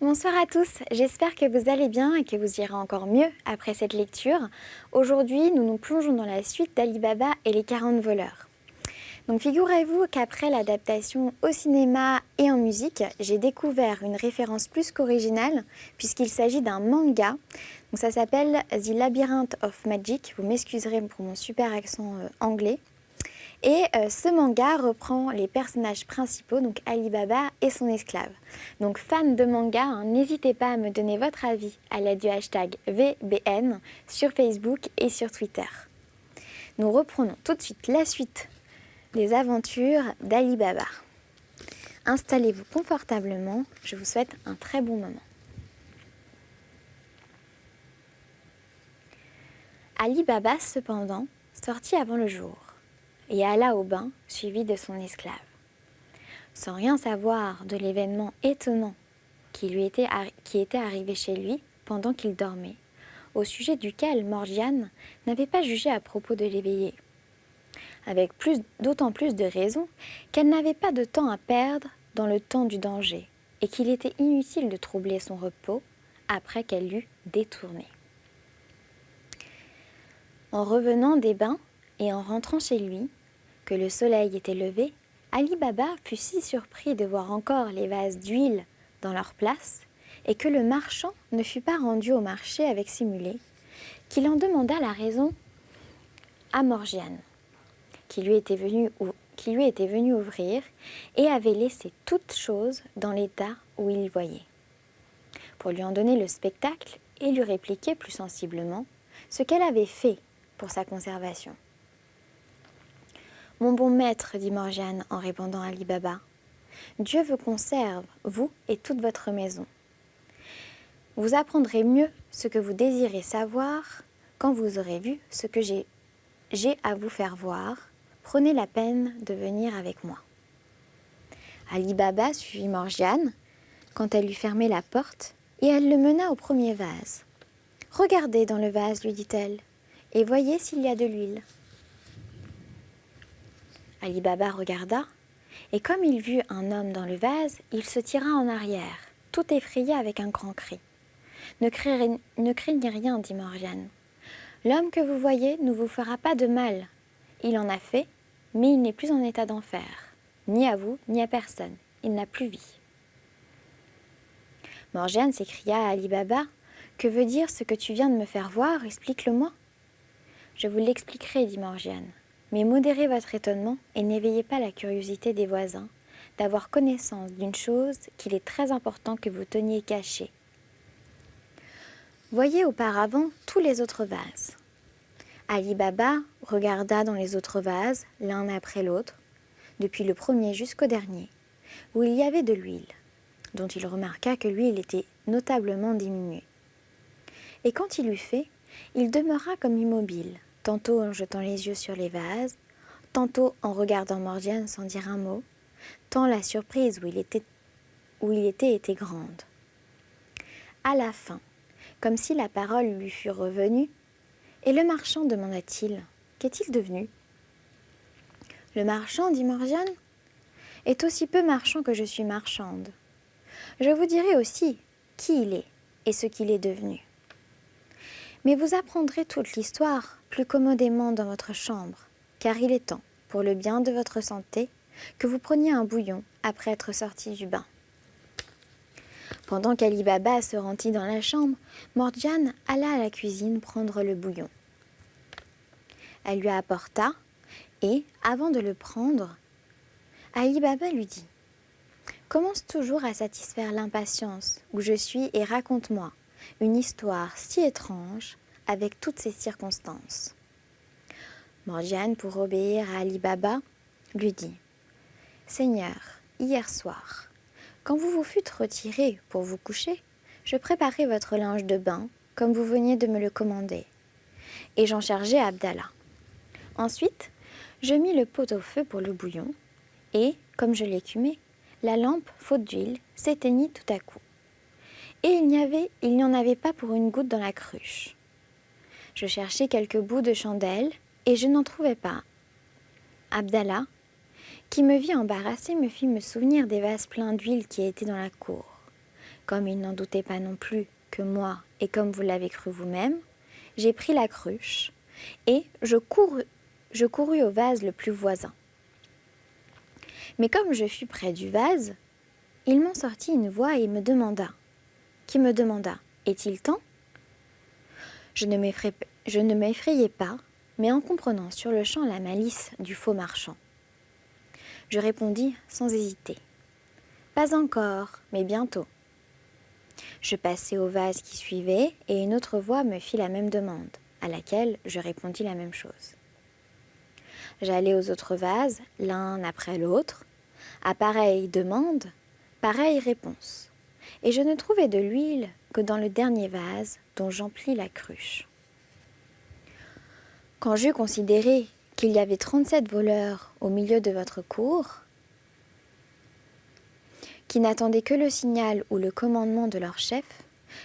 Bonsoir à tous, j'espère que vous allez bien et que vous irez encore mieux après cette lecture. Aujourd'hui, nous nous plongeons dans la suite d'Ali Baba et les 40 voleurs. Donc figurez-vous qu'après l'adaptation au cinéma et en musique, j'ai découvert une référence plus qu'originale puisqu'il s'agit d'un manga. Donc ça s'appelle The Labyrinth of Magic, vous m'excuserez pour mon super accent anglais. Et ce manga reprend les personnages principaux, donc Ali Baba et son esclave. Donc fans de manga, n'hésitez pas à me donner votre avis à l'aide du hashtag VBN sur Facebook et sur Twitter. Nous reprenons tout de suite la suite des aventures d'Ali Baba. Installez-vous confortablement, je vous souhaite un très bon moment. Ali Baba, cependant, sortit avant le jour et alla au bain suivi de son esclave. Sans rien savoir de l'événement étonnant qui était arrivé chez lui pendant qu'il dormait, au sujet duquel Morgiane n'avait pas jugé à propos de l'éveiller. Avec d'autant plus de raison qu'elle n'avait pas de temps à perdre dans le temps du danger et qu'il était inutile de troubler son repos après qu'elle l'eût détourné. En revenant des bains et en rentrant chez lui, que le soleil était levé, Ali Baba fut si surpris de voir encore les vases d'huile dans leur place et que le marchand ne fut pas rendu au marché avec ses mulets, qu'il en demanda la raison à Morgiane, qui lui était venue ouvrir et avait laissé toutes choses dans l'état où il y voyait, pour lui en donner le spectacle et lui répliquer plus sensiblement ce qu'elle avait fait pour sa conservation. « Mon bon maître, dit Morgiane en répondant à Ali Baba, Dieu vous conserve, vous et toute votre maison. Vous apprendrez mieux ce que vous désirez savoir quand vous aurez vu ce que j'ai à vous faire voir. Prenez la peine de venir avec moi. » Ali Baba suivit Morgiane quand elle lui fermait la porte et elle le mena au premier vase. « Regardez dans le vase, lui dit-elle, et voyez s'il y a de l'huile. » Ali Baba regarda, et comme il vit un homme dans le vase, il se tira en arrière, tout effrayé avec un grand cri. « Ne craignez rien, dit Morgiane. L'homme que vous voyez ne vous fera pas de mal. Il en a fait, mais il n'est plus en état d'en faire, ni à vous, ni à personne. Il n'a plus vie. » Morgiane s'écria à Ali Baba, « Que veut dire ce que tu viens de me faire voir? Explique-le-moi. » « Je vous l'expliquerai, dit Morgiane. Mais modérez votre étonnement et n'éveillez pas la curiosité des voisins d'avoir connaissance d'une chose qu'il est très important que vous teniez cachée. Voyez auparavant tous les autres vases. » Ali Baba regarda dans les autres vases, l'un après l'autre, depuis le premier jusqu'au dernier, où il y avait de l'huile, dont il remarqua que l'huile était notablement diminuée. Et quand il eut fait, il demeura comme immobile, tantôt en jetant les yeux sur les vases, tantôt en regardant Morgiane sans dire un mot, tant la surprise où il était grande. À la fin, comme si la parole lui fût revenue, « Et le marchand, demanda-t-il, qu'est-il devenu ?»« Le marchand, dit Morgiane, est aussi peu marchand que je suis marchande. Je vous dirai aussi qui il est et ce qu'il est devenu. Mais vous apprendrez toute l'histoire plus commodément dans votre chambre, car il est temps, pour le bien de votre santé, que vous preniez un bouillon après être sorti du bain. » Pendant qu'Ali Baba se rendit dans la chambre, Morgiane alla à la cuisine prendre le bouillon. Elle lui apporta et, avant de le prendre, Ali Baba lui dit « Commence toujours à satisfaire l'impatience où je suis et raconte-moi une histoire si étrange avec toutes ces circonstances. » Morgiane, pour obéir à Ali Baba, lui dit « Seigneur, hier soir, quand vous vous fûtes retiré pour vous coucher, je préparai votre linge de bain comme vous veniez de me le commander, et j'en chargeai Abdallah. Ensuite, je mis le pot au feu pour le bouillon, et, comme je l'écumais, la lampe, faute d'huile, s'éteignit tout à coup. Et il n'y en avait pas pour une goutte dans la cruche. Je cherchai quelques bouts de chandelle, et je n'en trouvai pas. Abdallah, qui me vit embarrassée, me fit me souvenir des vases pleins d'huile qui étaient dans la cour. Comme il n'en doutait pas non plus que moi, et comme vous l'avez cru vous-même, j'ai pris la cruche et je courus au vase le plus voisin. Mais comme je fus près du vase, il m'en sortit une voix qui me demanda « Est-il temps ?» Je ne m'effrayai pas, mais en comprenant sur le champ la malice du faux marchand. Je répondis sans hésiter « Pas encore, mais bientôt. » Je passai au vase qui suivait et une autre voix me fit la même demande, à laquelle je répondis la même chose. J'allai aux autres vases, l'un après l'autre, à pareille demande, pareille réponse, et je ne trouvai de l'huile que dans le dernier vase dont j'emplis la cruche. Quand j'eus considéré qu'il y avait 37 voleurs au milieu de votre cour, qui n'attendaient que le signal ou le commandement de leur chef,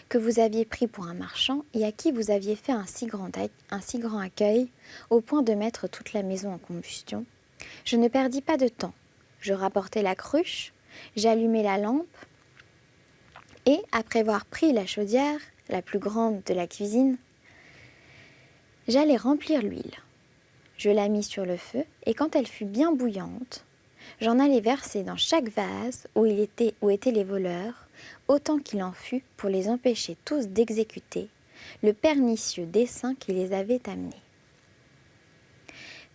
que vous aviez pris pour un marchand et à qui vous aviez fait un si grand accueil, au point de mettre toute la maison en combustion, je ne perdis pas de temps. Je rapportai la cruche, j'allumai la lampe, et, après avoir pris la chaudière, la plus grande de la cuisine, j'allai remplir l'huile. Je la mis sur le feu, et quand elle fut bien bouillante, j'en allai verser dans chaque vase où étaient les voleurs, autant qu'il en fut pour les empêcher tous d'exécuter le pernicieux dessein qui les avait amenés.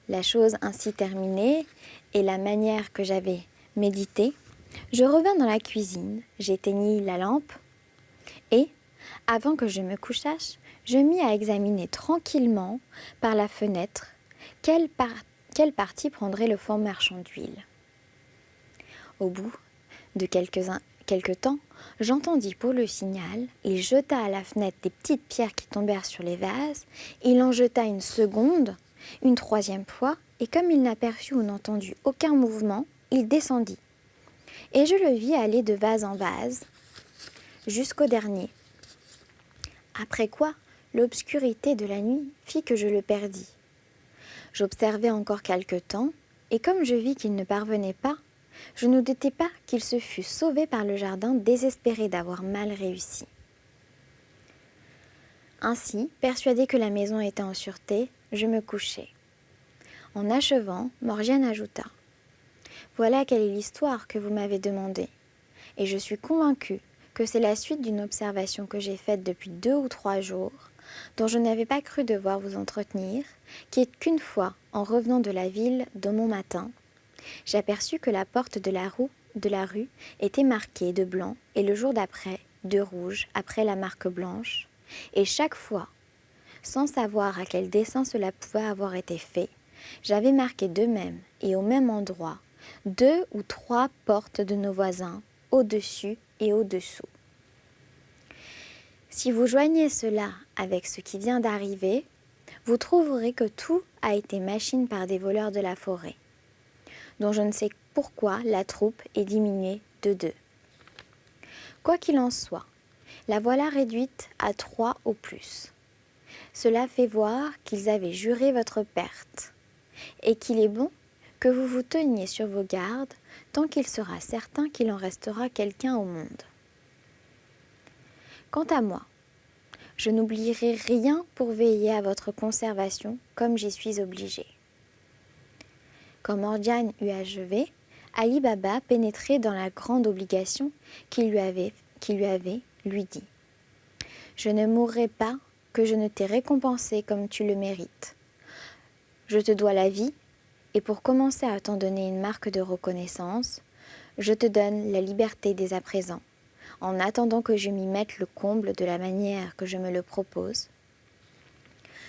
La chose ainsi terminée, et la manière que j'avais méditée, je revins dans la cuisine, j'éteignis la lampe, et, avant que je me couchasse, je mis à examiner tranquillement par la fenêtre quelle partie prendrait le faux marchand d'huile. Au bout de quelque temps, j'entendis pour le signal, il jeta à la fenêtre des petites pierres qui tombèrent sur les vases, il en jeta une seconde, une troisième fois, et comme il n'aperçut ou n'entendit aucun mouvement, il descendit. Et je le vis aller de vase en vase, jusqu'au dernier. Après quoi, l'obscurité de la nuit fit que je le perdis. J'observai encore quelque temps, et comme je vis qu'il ne parvenait pas, je ne doutais pas qu'il se fût sauvé par le jardin, désespéré d'avoir mal réussi. Ainsi, persuadé que la maison était en sûreté, je me couchai. En achevant, Morgiane ajouta « Voilà quelle est l'histoire que vous m'avez demandée, et je suis convaincue que c'est la suite d'une observation que j'ai faite depuis 2 ou 3 jours, dont je n'avais pas cru devoir vous entretenir, qui est qu'une fois, en revenant de la ville de mon matin, j'aperçus que la porte de la rue était marquée de blanc et le jour d'après de rouge après la marque blanche, et chaque fois, sans savoir à quel dessein cela pouvait avoir été fait, j'avais marqué de même et au même endroit 2 ou 3 portes de nos voisins, au-dessus et au-dessous. Si vous joignez cela avec ce qui vient d'arriver, vous trouverez que tout a été machine par des voleurs de la forêt, dont je ne sais pourquoi la troupe est diminuée de 2. Quoi qu'il en soit, la voilà réduite à 3 au plus. Cela fait voir qu'ils avaient juré votre perte, et qu'il est bon que vous vous teniez sur vos gardes tant qu'il sera certain qu'il en restera quelqu'un au monde. Quant à moi, je n'oublierai rien pour veiller à votre conservation comme j'y suis obligée. Quand Morgiane eut achevé, Ali Baba, pénétré dans la grande obligation qu'il lui avait, lui dit « Je ne mourrai pas que je ne t'ai récompensé comme tu le mérites. Je te dois la vie, et pour commencer à t'en donner une marque de reconnaissance, je te donne la liberté dès à présent, en attendant que je m'y mette le comble de la manière que je me le propose.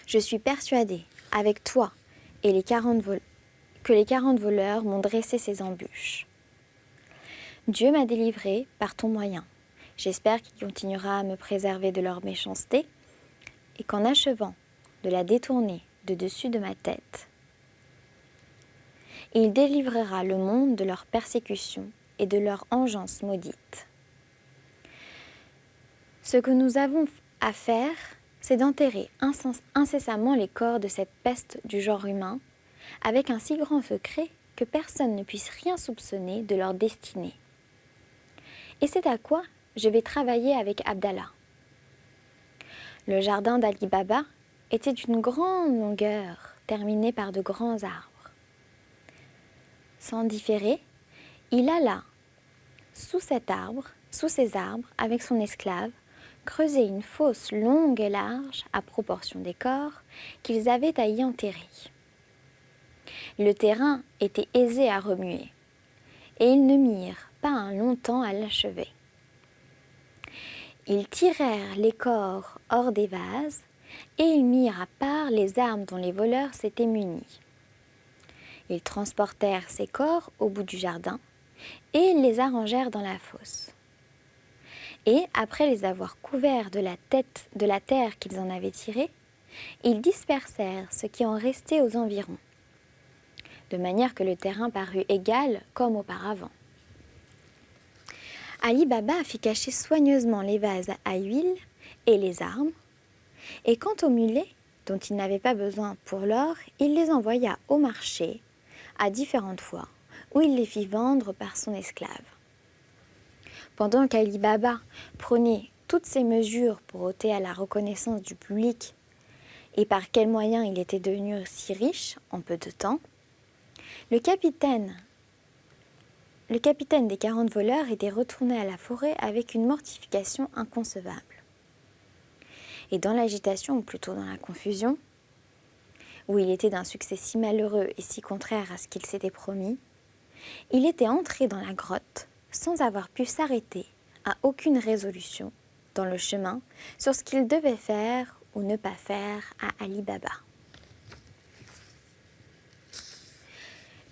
Je suis persuadée, avec toi et que les 40 voleurs m'ont dressé ces embûches. Dieu m'a délivrée par ton moyen. J'espère qu'il continuera à me préserver de leur méchanceté et qu'en achevant de la détourner de dessus de ma tête, il délivrera le monde de leur persécution et de leur engeance maudite. Ce que nous avons à faire, c'est d'enterrer incessamment les corps de cette peste du genre humain avec un si grand secret que personne ne puisse rien soupçonner de leur destinée. Et c'est à quoi je vais travailler avec Abdallah. Le jardin d'Ali Baba était d'une grande longueur, terminé par de grands arbres. Sans différer, il alla sous ces arbres, avec son esclave, creuser une fosse longue et large à proportion des corps qu'ils avaient à y enterrer. Le terrain était aisé à remuer, et ils ne mirent pas un long temps à l'achever. Ils tirèrent les corps hors des vases, et ils mirent à part les armes dont les voleurs s'étaient munis. Ils transportèrent ces corps au bout du jardin, et ils les arrangèrent dans la fosse. Et après les avoir couverts de la terre qu'ils en avaient tirée, ils dispersèrent ce qui en restait aux environs, de manière que le terrain parut égal comme auparavant. Ali Baba fit cacher soigneusement les vases à huile et les armes, et quant aux mulets, dont il n'avait pas besoin pour l'or, il les envoya au marché à différentes fois, où il les fit vendre par son esclave. Pendant qu'Ali Baba prenait toutes ces mesures pour ôter à la reconnaissance du public et par quels moyens il était devenu si riche en peu de temps, le capitaine des 40 voleurs était retourné à la forêt avec une mortification inconcevable. Et dans l'agitation, ou plutôt dans la confusion, où il était d'un succès si malheureux et si contraire à ce qu'il s'était promis, il était entré dans la grotte sans avoir pu s'arrêter à aucune résolution dans le chemin sur ce qu'il devait faire ou ne pas faire à Ali Baba.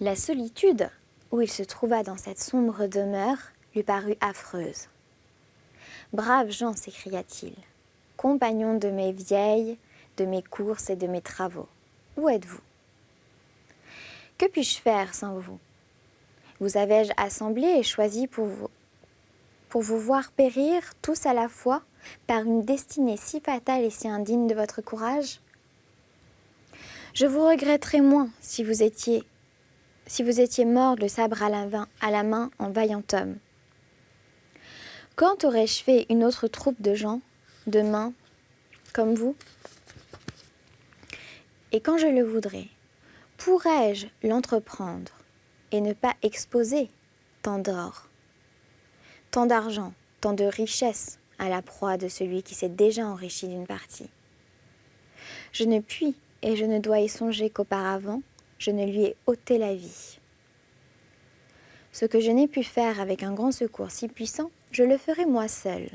La solitude où il se trouva dans cette sombre demeure lui parut affreuse. « Braves gens, s'écria-t-il, compagnons de mes vieilles, de mes courses et de mes travaux, où êtes-vous? Que puis-je faire sans vous? Vous avais-je assemblé et choisi pour vous voir périr tous à la fois par une destinée si fatale et si indigne de votre courage? Je vous regretterais moins si vous étiez mort le sabre à la main en vaillant homme. Quand aurais-je fait une autre troupe de gens, de mains, comme vous? Et quand je le voudrais, pourrais-je l'entreprendre et ne pas exposer tant d'or, tant d'argent, tant de richesses à la proie de celui qui s'est déjà enrichi d'une partie? Je ne puis et je ne dois y songer qu'auparavant, je ne lui ai ôté la vie. Ce que je n'ai pu faire avec un grand secours si puissant, je le ferai moi seul.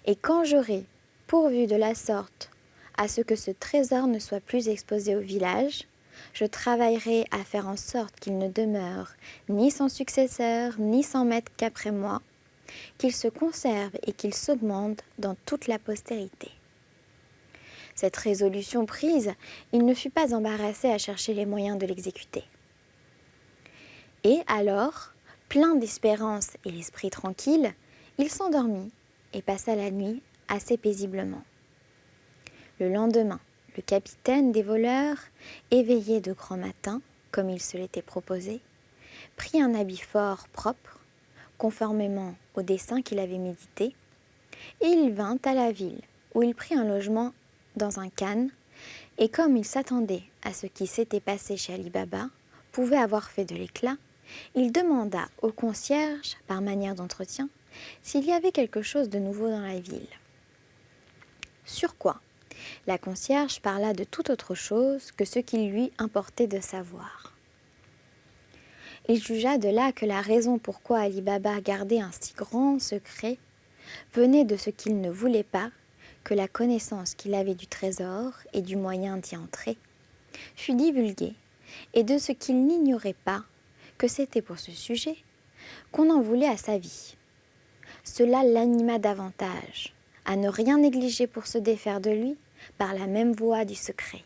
Et quand j'aurai pourvu de la sorte à ce que ce trésor ne soit plus exposé au village, je travaillerai à faire en sorte qu'il ne demeure ni sans successeur, ni sans maître qu'après moi, qu'il se conserve et qu'il s'augmente dans toute la postérité. Cette résolution prise, il ne fut pas embarrassé à chercher les moyens de l'exécuter. Et alors, plein d'espérance et l'esprit tranquille, il s'endormit et passa la nuit assez paisiblement. Le lendemain, le capitaine des voleurs, éveillé de grand matin, comme il se l'était proposé, prit un habit fort propre, conformément au dessein qu'il avait médité, et il vint à la ville, où il prit un logement dans un khan, et comme il s'attendait à ce qui s'était passé chez Ali Baba, pouvait avoir fait de l'éclat, il demanda au concierge, par manière d'entretien, s'il y avait quelque chose de nouveau dans la ville. Sur quoi la concierge parla de toute autre chose que ce qu'il lui importait de savoir. Il jugea de là que la raison pourquoi Ali Baba gardait un si grand secret venait de ce qu'il ne voulait pas que la connaissance qu'il avait du trésor et du moyen d'y entrer fût divulguée, et de ce qu'il n'ignorait pas que c'était pour ce sujet qu'on en voulait à sa vie. Cela l'anima davantage à ne rien négliger pour se défaire de lui par la même voie du secret.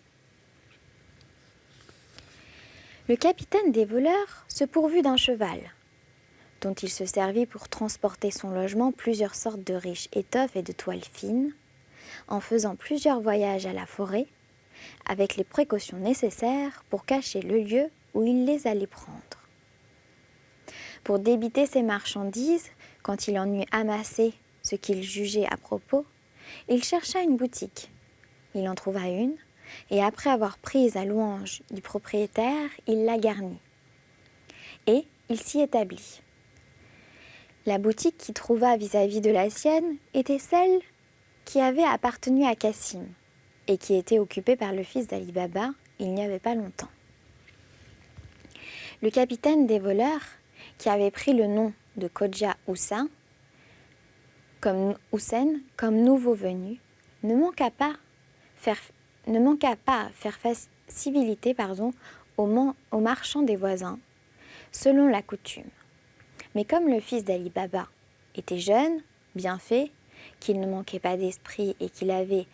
Le capitaine des voleurs se pourvut d'un cheval, dont il se servit pour transporter son logement plusieurs sortes de riches étoffes et de toiles fines, en faisant plusieurs voyages à la forêt, avec les précautions nécessaires pour cacher le lieu où il les allait prendre. Pour débiter ses marchandises, Quand il en eut amassé ce qu'il jugeait à propos, il chercha une boutique. Il en trouva une, et après avoir pris à louange du propriétaire, il la garnit. Et il s'y établit. La boutique qu'il trouva vis-à-vis de la sienne était celle qui avait appartenu à Cassim et qui était occupée par le fils d'Ali Baba il n'y avait pas longtemps. Le capitaine des voleurs, qui avait pris le nom de Kodja Hussein, comme nouveau venu, ne manqua pas faire civilité aux marchands des voisins, selon la coutume. Mais comme le fils d'Ali Baba était jeune, bien fait, qu'il ne manquait pas d'esprit et qu'il avait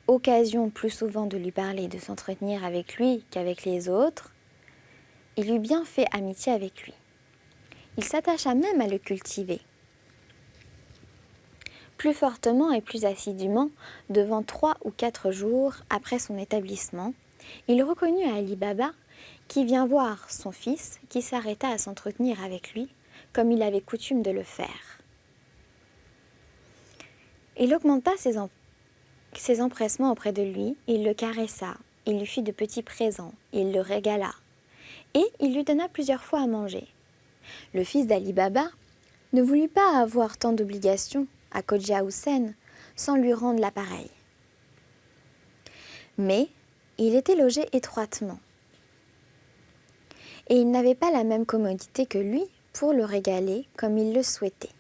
occasion plus souvent de lui parler et de s'entretenir avec lui qu'avec les autres, il eut bien fait amitié avec lui. Il s'attacha même à le cultiver. Plus fortement et plus assidûment, devant 3 ou 4 jours après son établissement, il reconnut à Ali Baba qui vient voir son fils qui s'arrêta à s'entretenir avec lui comme il avait coutume de le faire. Il augmenta ses empressements auprès de lui, il le caressa, il lui fit de petits présents, il le régala, et il lui donna plusieurs fois à manger. Le fils d'Ali Baba ne voulut pas avoir tant d'obligations à Kodja Hussein sans lui rendre l'appareil. Mais il était logé étroitement, et il n'avait pas la même commodité que lui pour le régaler comme il le souhaitait.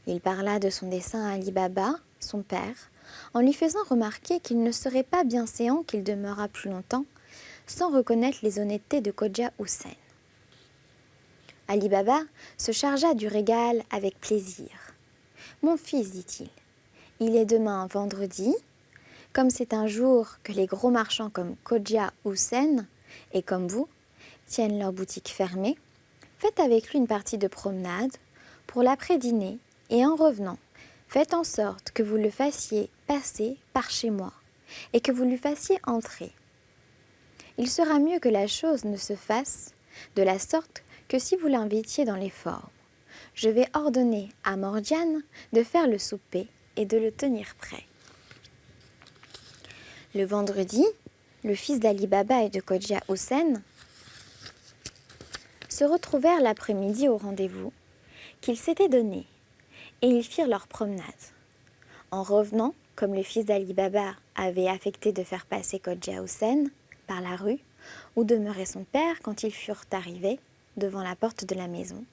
Il parla de son dessein à Ali Baba, son père, en lui faisant remarquer qu'il ne serait pas bien séant qu'il demeurât plus longtemps sans reconnaître les honnêtetés de Kodja Hussein. Ali Baba se chargea du régal avec plaisir. « Mon fils, dit-il, il est demain vendredi, comme c'est un jour que les gros marchands comme Kodja Hussein et comme vous tiennent leur boutique fermée, faites avec lui une partie de promenade pour l'après-dîner et en revenant, faites en sorte que vous le fassiez passer par chez moi et que vous lui fassiez entrer. Il sera mieux que la chose ne se fasse de la sorte que si vous l'invitiez dans les formes. Je vais ordonner à Morgiane de faire le souper et de le tenir prêt. » Le vendredi, le fils d'Ali Baba et de Kodja Hussein se retrouvèrent l'après-midi au rendez-vous qu'ils s'étaient donné et ils firent leur promenade. En revenant, comme le fils d'Ali Baba avait affecté de faire passer Kodja Hussein par la rue où demeurait son père quand ils furent arrivés devant la porte de la maison,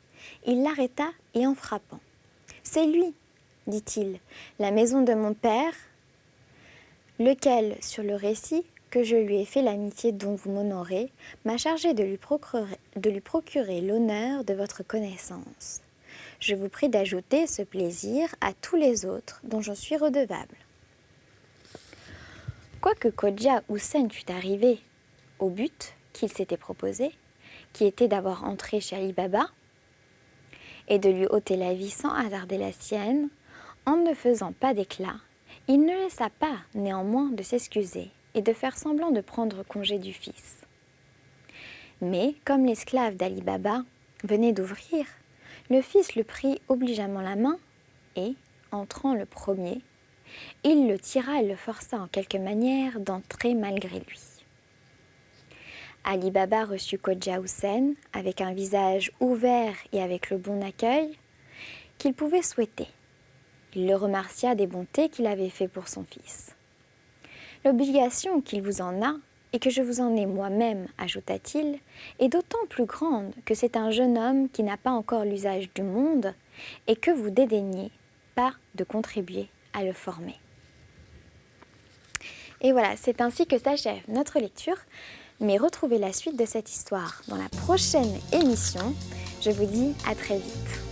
il l'arrêta et en frappant. « C'est lui, dit-il, la maison de mon père, lequel, sur le récit que je lui ai fait l'amitié dont vous m'honorez, m'a chargé de lui procurer l'honneur de votre connaissance. Je vous prie d'ajouter ce plaisir à tous les autres dont je suis redevable. » Quoique Kodja Hussein fût arrivé au but qu'il s'était proposé, qui était d'avoir entré chez Ali Baba et de lui ôter la vie sans hasarder la sienne, en ne faisant pas d'éclat, il ne laissa pas néanmoins de s'excuser et de faire semblant de prendre congé du fils. Mais comme l'esclave d'Ali Baba venait d'ouvrir, le fils le prit obligeamment la main et, entrant le premier, il le tira et le força en quelque manière d'entrer malgré lui. Ali Baba reçut Kodja Hussein avec un visage ouvert et avec le bon accueil qu'il pouvait souhaiter. Il le remercia des bontés qu'il avait fait pour son fils. « L'obligation qu'il vous en a, et que je vous en ai moi-même, ajouta-t-il, est d'autant plus grande que c'est un jeune homme qui n'a pas encore l'usage du monde et que vous dédaignez pas de contribuer à le former. » Et voilà, c'est ainsi que s'achève notre lecture. Mais retrouvez la suite de cette histoire dans la prochaine émission. Je vous dis à très vite.